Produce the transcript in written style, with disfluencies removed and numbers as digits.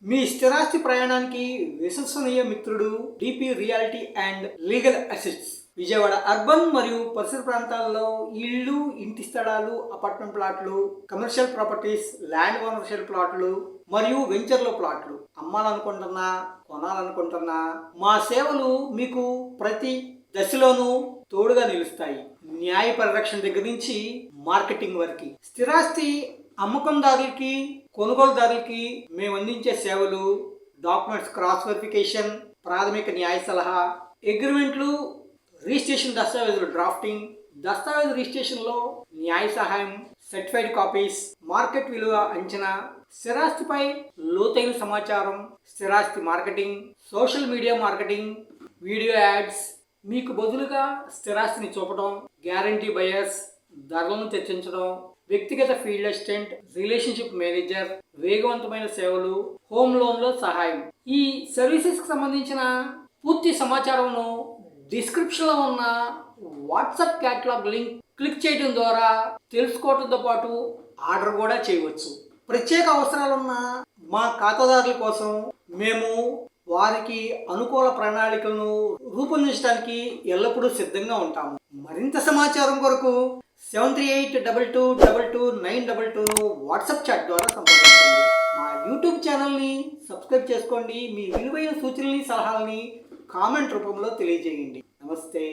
మీ స్థిరాస్తి ప్రయాణానికి విశ్వసనీయ మిత్రుడు DP reality and legal assets. Vijayawada urban మరియు పరిసర ప్రాంతాల్లో ఇళ్ళు, ఇంటి స్థలాలు, అపార్ట్మెంట్ ప్లాట్లు, కమర్షియల్ ప్రాపర్టీస్, ల్యాండ్ ఓనర్షిప్ ప్లాట్లు మరియు వెంచర్లో ప్లాట్లు అమ్మాలనుకుంటున్నా, కొనాలనుకుంటున్నా మా సేవలు మీకు ప్రతి దశలోనూ తోడుగా నిలుస్తాయి. న్యాయ పరిరక్షణ దగ్గర నుంచి మార్కెటింగ్ వరకు స్థిరాస్తి అమ్మకందారులకి, కొనుగోలుదారులకి మేము అందించే సేవలు డాక్యుమెంట్స్ క్రాస్ వెరిఫికేషన్, ప్రాథమిక న్యాయ సలహా, అగ్రిమెంట్లు, రిజిస్ట్రేషన్ దస్తావేజులు డ్రాఫ్టింగ్, దస్తావేజు రిజిస్ట్రేషన్లో న్యాయ సహాయం, సర్టిఫైడ్ కాపీస్, మార్కెట్ విలువ అంచనా, స్థిరాస్తిపై లోతైన సమాచారం, స్థిరాస్తి marketing, social media marketing, video ads, మీకు బదులుగా స్థిరాస్తిని చూపడం, గ్యారంటీ బయర్స్, ధరలను చర్చించడం, వ్యక్తిగత ఫీల్డ్ అసిస్టెంట్, రిలేషన్షిప్ మేనేజర్, వేగవంతమైన సేవలు, హోమ్ లోన్లో సహాయం. ఈ సర్వీసెస్కి సంబంధించిన పూర్తి సమాచారంను డిస్క్రిప్షన్లో ఉన్న వాట్సాప్ క్యాటలాగ్ లింక్ క్లిక్ చేయడం ద్వారా తెలుసుకోవడంతో పాటు ఆర్డర్ కూడా చేయవచ్చు. ప్రత్యేక అవసరాలున్న మా ఖాతాదారుల కోసం మేము వారికి అనుకూల ప్రణాళికలను రూపొందించడానికి ఎల్లప్పుడూ సిద్ధంగా ఉంటాము. మరింత సమాచారం కొరకు 7382222922ను వాట్సాప్ చాట్ ద్వారా సంప్రదించండి. మా యూట్యూబ్ ఛానల్ని సబ్స్క్రైబ్ చేసుకోండి. మీ విలువైన సూచనలని, సలహాలని కామెంట్ రూపంలో తెలియజేయండి. నమస్తే.